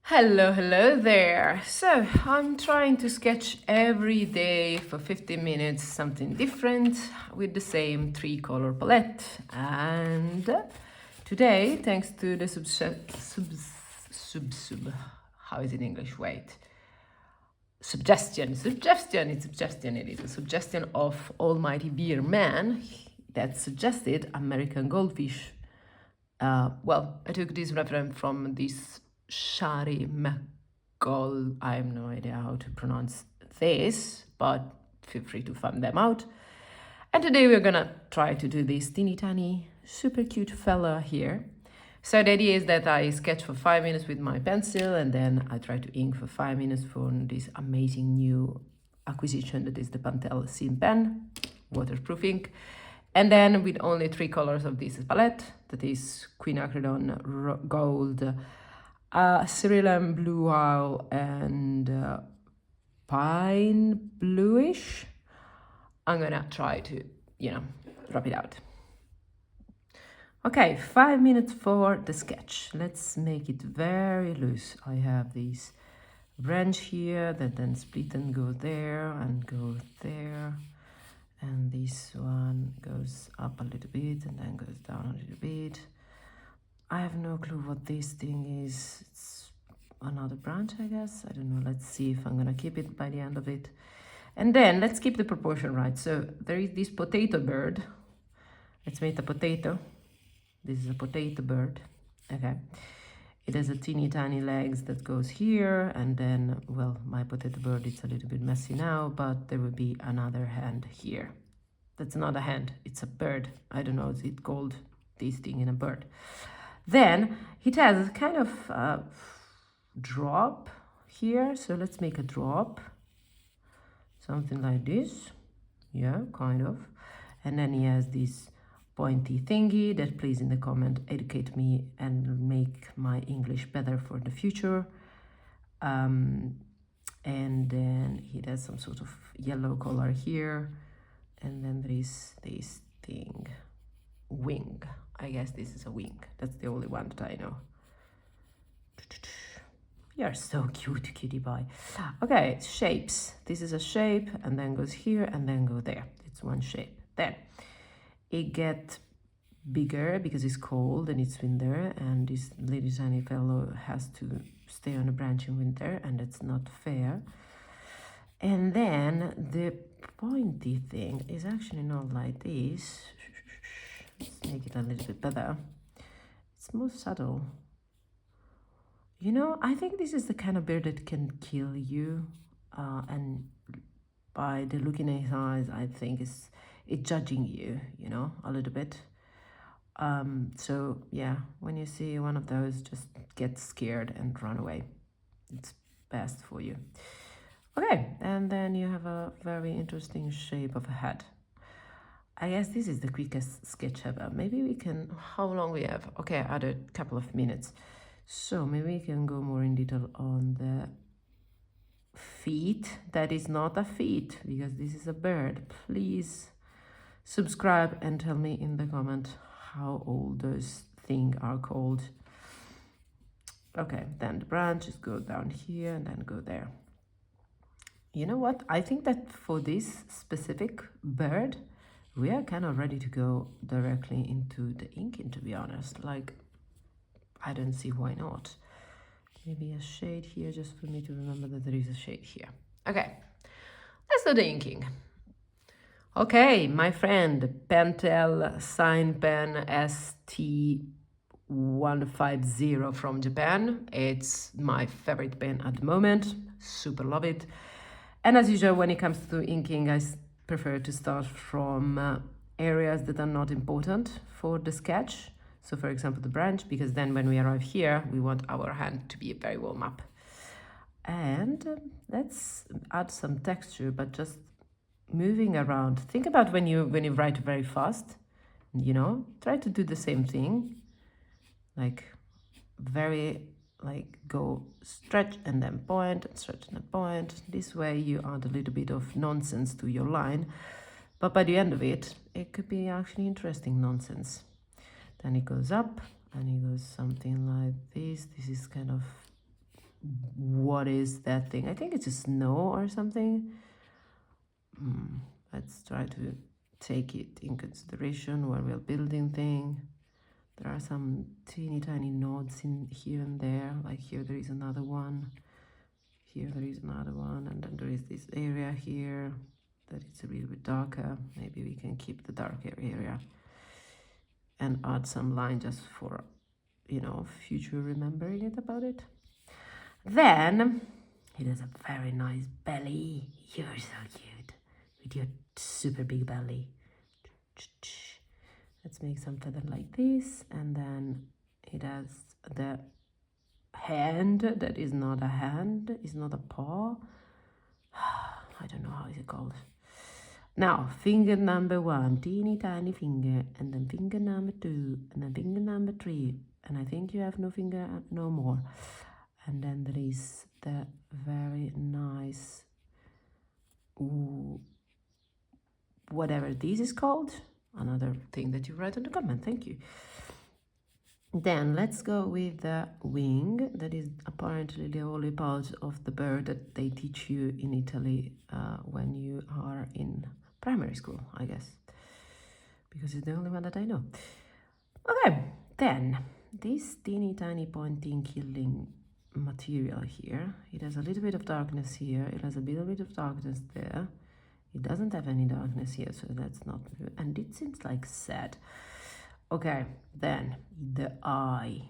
Hello there. So I'm trying to sketch every day for 15 minutes something different with the same three-color palette. And today, thanks to the how is it in English? Wait. Suggestion. It is a suggestion of Almighty Beer Man that suggested American goldfish. Well, I took this reference from this Shari McGold. I have no idea how to pronounce this, but feel free to find them out. And today we're gonna try to do this teeny tiny, super cute fella here. So the idea is that I sketch for 5 minutes with my pencil and then I try to ink for 5 minutes for this amazing new acquisition that is the Pentel Sim Pen, waterproof ink. And then with only 3 colors of this palette, that is quinacridone gold, cerulean blue owl, and pine bluish, I'm gonna try to, rub it out. Okay, 5 minutes for the sketch. Let's make it very loose. I have this branch here that then split and go there and go there. And this one goes up a little bit and then goes down a little bit. I have no clue what this thing is. It's another branch, I guess. I don't know. Let's see if I'm gonna keep it by the end of it. And then let's keep the proportion right. So there is this potato bird. Let's make a potato. This is a potato bird. Okay. It has a teeny tiny legs that goes here, and then, well, my potato bird is a little bit messy now, but there will be another hand here. That's not a hand, it's a bird. I don't know, is it called this thing in a bird? Then it has kind of a drop here, so let's make a drop. Something like this. Yeah, kind of. And then he has this pointy thingy that, please in the comment educate me and make my English better for the future. And then he does some sort of yellow color here, and then there is this thing, wing. I guess this is a wing. That's the only one that I know. You're so cute, cutie pie. Okay, shapes. This is a shape, and then goes here and then go there. It's one shape. Then it gets bigger because it's cold and it's winter, and this little tiny fellow has to stay on a branch in winter, and that's not fair. And then the pointy thing is actually not like this. Let's make it a little bit better. It's more subtle. You know, I think this is the kind of bird that can kill you, and by the look in his eyes, I think it's judging you, you know, a little bit. So yeah, when you see one of those, just get scared and run away. It's best for you. Okay, and then you have a very interesting shape of a head. I guess this is the quickest sketch ever. Maybe we can, how long we have? Okay, I had a couple of minutes. So maybe we can go more in detail on the feet. That is not a feet, because this is a bird. Please subscribe and tell me in the comment how old those things are called. Okay, then the branches go down here and then go there. You know what? I think that for this specific bird, we are kind of ready to go directly into the inking, to be honest. Like, I don't see why not. Maybe a shade here just for me to remember that there is a shade here. Okay, let's do the inking. Okay, my friend, Pentel Sign Pen ST150 from Japan. It's my favorite pen at the moment. Super love it. And as usual, when it comes to inking, I prefer to start from areas that are not important for the sketch. So for example, the branch, because then when we arrive here, we want our hand to be very warm up. And let's add some texture, but just moving around. Think about when you write very fast, you know, try to do the same thing. Like go stretch and then point, and stretch and then point. This way you add a little bit of nonsense to your line, but by the end of it, it could be actually interesting nonsense. Then it goes up and it goes something like this. This is kind of what is that thing. I think it's a snow or something. Let's try to take it in consideration while we're building thing. There are some teeny tiny nodes in here and there, like here there is another one, here there is another one, and then there is this area here that it's a little bit darker. Maybe we can keep the darker area and add some line just for, you know, future remembering it about it. Then it has a very nice belly. You're so cute with your super big belly. Let's make some feather like this, and then it has the hand that is not a hand, is not a paw. I don't know how is it called. Now, finger number 1, teeny tiny finger, and then finger number 2, and then finger number 3, and I think you have no finger no more. And then there is the very nice, whatever this is called, another thing that you write in the comment, thank you. Then let's go with the wing. That is apparently the only part of the bird that they teach you in Italy when you are in primary school, I guess, because it's the only one that I know. Okay, then this teeny tiny pointing killing material here, it has a little bit of darkness here, it has a little bit of darkness there, it doesn't have any darkness here, so that's not good, and it seems like sad. Okay, then the eye,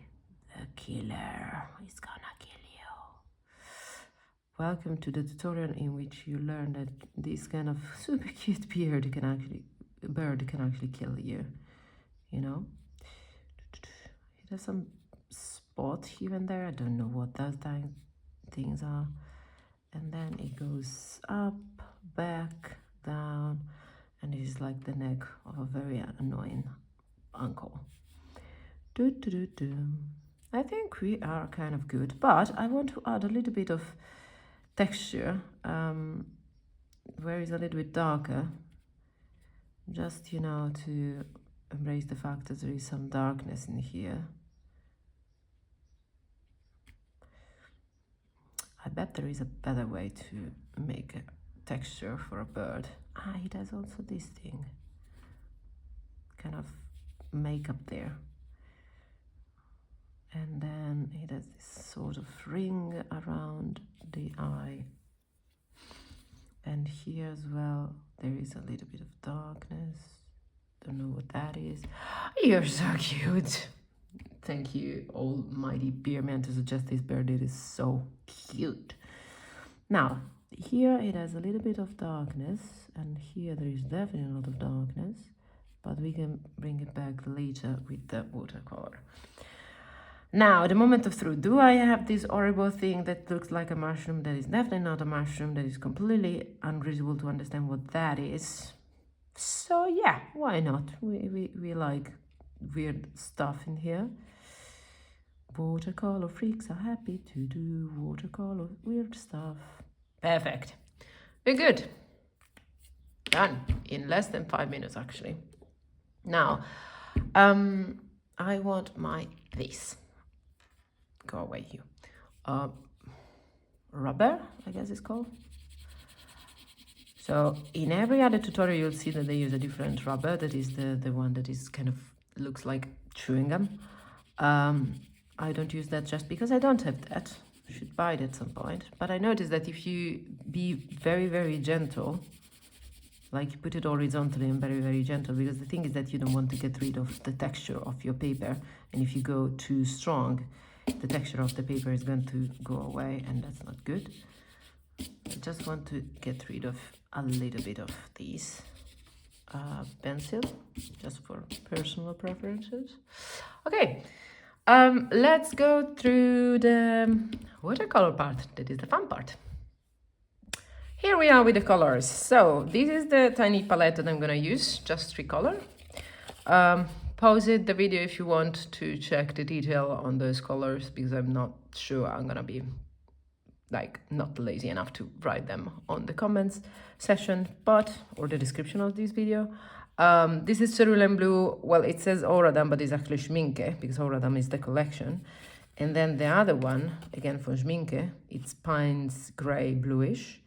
the killer is gonna kill you. Welcome to the tutorial in which you learn that this kind of super cute bird can actually kill you, you know. It has some spot here and there, I don't know what those things are, and then it goes up, back, down, and it is like the neck of a very annoying uncle. I think we are kind of good, but I want to add a little bit of texture where it's a little bit darker, just, you know, to embrace the fact that there is some darkness in here. I bet there is a better way to make a texture for a bird. It has also this thing, kind of makeup there, and then it has this sort of ring around the eye, and here as well there is a little bit of darkness. Don't know what that is. You're so cute. Thank you, almighty beer man, to suggest this bird. It is so cute. Now here it has a little bit of darkness, and here there is definitely a lot of darkness, but we can bring it back later with the watercolor. Now, the moment of truth. Do I have this horrible thing that looks like a mushroom? That is definitely not a mushroom. That is completely unreasonable to understand what that is. So yeah, why not? We like weird stuff in here. Watercolor freaks are happy to do watercolor weird stuff. Perfect. We're good. Done in less than 5 minutes, actually. Now, I want this. Go away, you. Rubber, I guess it's called. So in every other tutorial, you'll see that they use a different rubber. That is the one that is kind of looks like chewing gum. I don't use that just because I don't have that. I should buy it at some point. But I noticed that if you be very, very gentle, like you put it horizontally and very, very gentle, because the thing is that you don't want to get rid of the texture of your paper. And if you go too strong, the texture of the paper is going to go away, and that's not good. I just want to get rid of a little bit of these pencil, just for personal preferences. Okay, let's go through the watercolor part. That is the fun part. Here we are with the colors. So this is the tiny palette that I'm gonna use, just 3 colors. Pause the video if you want to check the detail on those colors, because I'm not sure I'm gonna be like not lazy enough to write them on the comments section, or the description of this video. This is Cerulean blue. Well, it says Auradam, but it's actually Schminke, because Auradam is the collection. And then the other one, again for Schminke, it's Payne's Grey Bluish.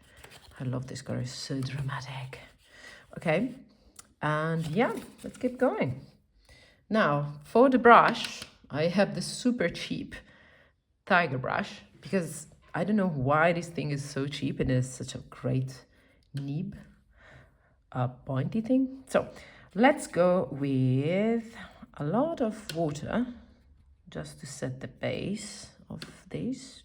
I love this color, it's so dramatic. Okay, and yeah, let's keep going. Now, for the brush, I have the super cheap Tiger brush, because I don't know why this thing is so cheap and it's such a great nib, pointy thing. So let's go with a lot of water just to set the base of this.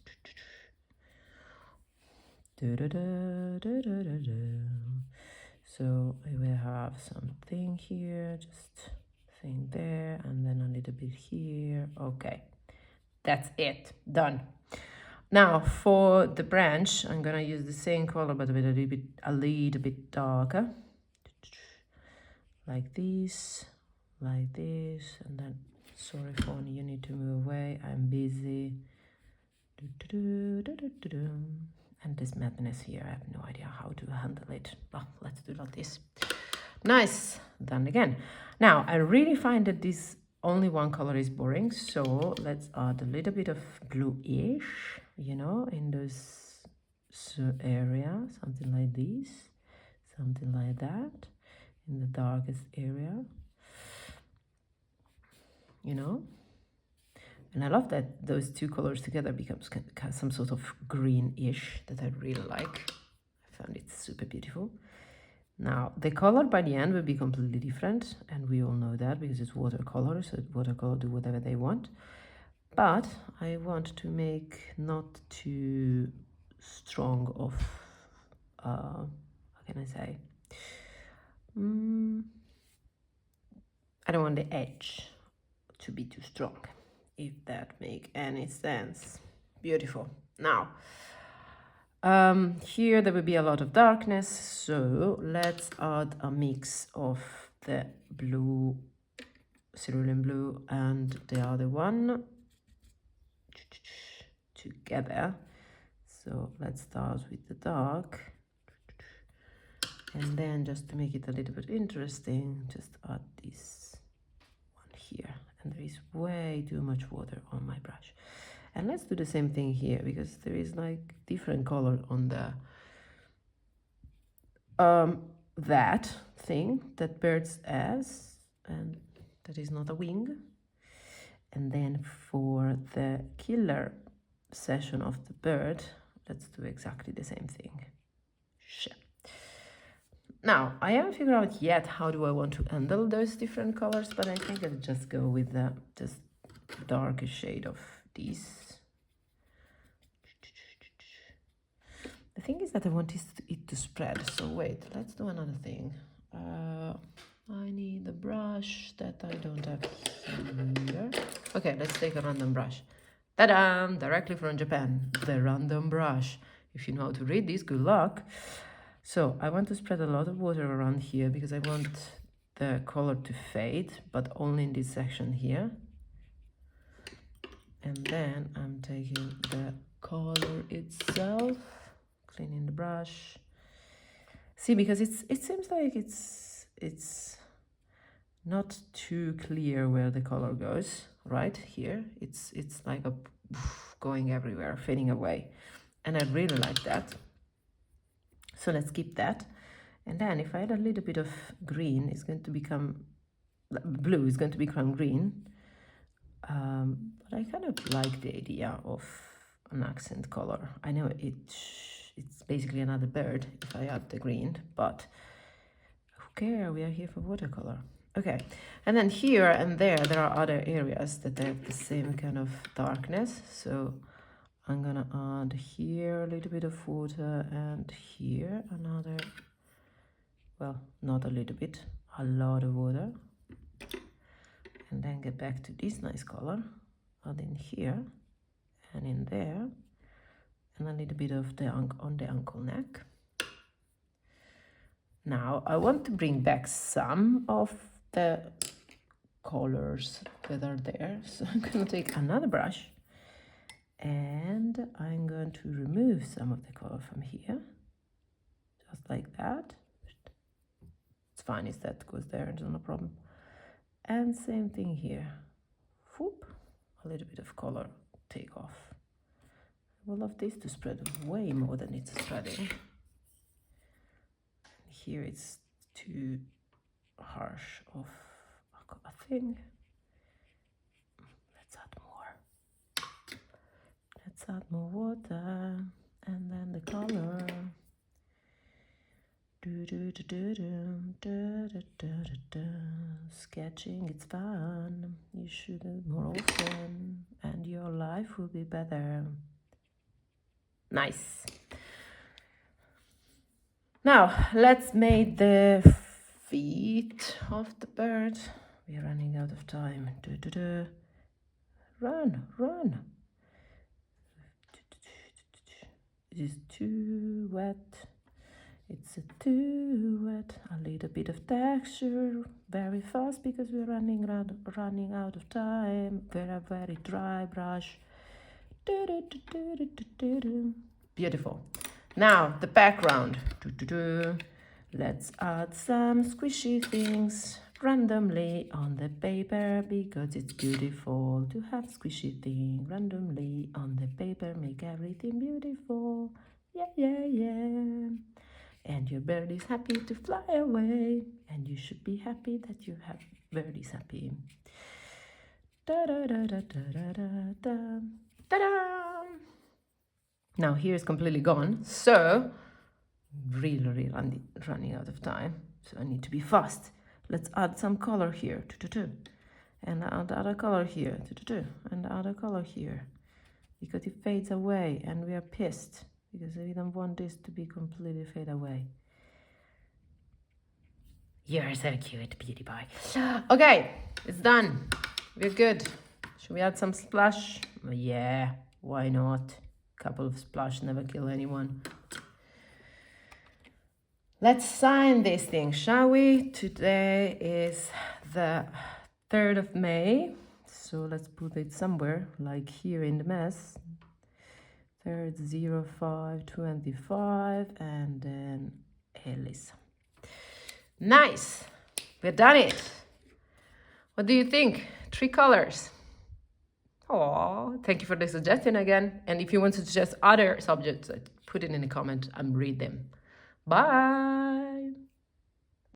So I will have something here, just thing there, and then a little bit here. Okay, that's it, done. Now for the branch, I'm gonna use the same color but a little bit darker, like this, and then sorry phone, you need to move away, I'm busy. And this madness here, I have no idea how to handle it. Well, let's do like this. Nice, done again. Now I really find that this only one color is boring, so let's add a little bit of bluish, you know, in this area, something like this, something like that, in the darkest area, you know. And I love that those two colors together becomes some sort of greenish that I really like. I found it super beautiful. Now, the color by the end will be completely different, and we all know that because it's watercolor, so watercolor do whatever they want. But I want to make not too strong of, how can I say? I don't want the edge to be too strong, if that make any sense. Beautiful. Now, here there will be a lot of darkness, so let's add a mix of the blue, cerulean blue, and the other one together. So let's start with the dark, and then just to make it a little bit interesting, just add this one here. And there is way too much water on my brush. And let's do the same thing here, because there is like different color on the that thing that birds has, and that is not a wing. And then for the killer session of the bird, let's do exactly the same thing. Shit. Now, I haven't figured out yet how do I want to handle those different colors, but I think I'll just go with the just darker shade of these. The thing is that I want it to spread, so wait, let's do another thing. I need a brush that I don't have here. Okay, let's take a random brush. Ta-da! Directly from Japan, the random brush. If you know how to read this, good luck. So I want to spread a lot of water around here because I want the color to fade, but only in this section here. And then I'm taking the color itself, cleaning the brush. See, because it seems like it's not too clear where the color goes, right? Here, it's like a going everywhere, fading away. And I really like that. So let's keep that. And then if I add a little bit of green, it's going to become blue, is going to become green. But I kind of like the idea of an accent color. I know it's basically another bird if I add the green, but who cares? We are here for watercolor. Okay, and then here and there are other areas that have the same kind of darkness. So I'm gonna add here a little bit of water and here another, well, not a little bit, a lot of water. And then get back to this nice color, add in here and in there, and a little bit of the on the ankle neck. Now I want to bring back some of the colors that are there, so I'm going to take another brush and I'm going to remove some of the color from here, just like that. It's fine if that goes there, it's not a problem. And same thing here. Whoop, a little bit of color take off. I would love this to spread way more than it's spreading. Here it's too harsh of a thing. Let's add more. Let's add more water, and then the color. Sketching, it's fun. You should do it more often, and your life will be better. Nice. Now let's make the feet of the bird. We're running out of time. Run, run. It is too wet. It's too wet. A little bit of texture, very fast because we're running out of time. Very dry brush. Beautiful. Now the background. Let's add some squishy things randomly on the paper because it's beautiful to have squishy things randomly on the paper. Make everything beautiful. Yeah, yeah, yeah. And your bird is happy to fly away, and you should be happy that your bird is happy. Da da da da da da da da da. Now here is completely gone, so really running out of time. So I need to be fast. Let's add some color here, and add other color here, and other color here, because it fades away, and we are pissed. Because we don't want this to be completely fade away. You're so cute, beauty pie. Okay, it's done. We're good. Should we add some splash? Yeah, why not? Couple of splash never kill anyone. Let's sign this thing, shall we? Today is the 3rd of May. So let's put it somewhere, like here in the mess. 3rd 0525, and then Elisa. Nice, we've done it. What do you think? 3 colors. Oh, thank you for the suggestion again. And if you want to suggest other subjects, put it in the comment and read them. Bye.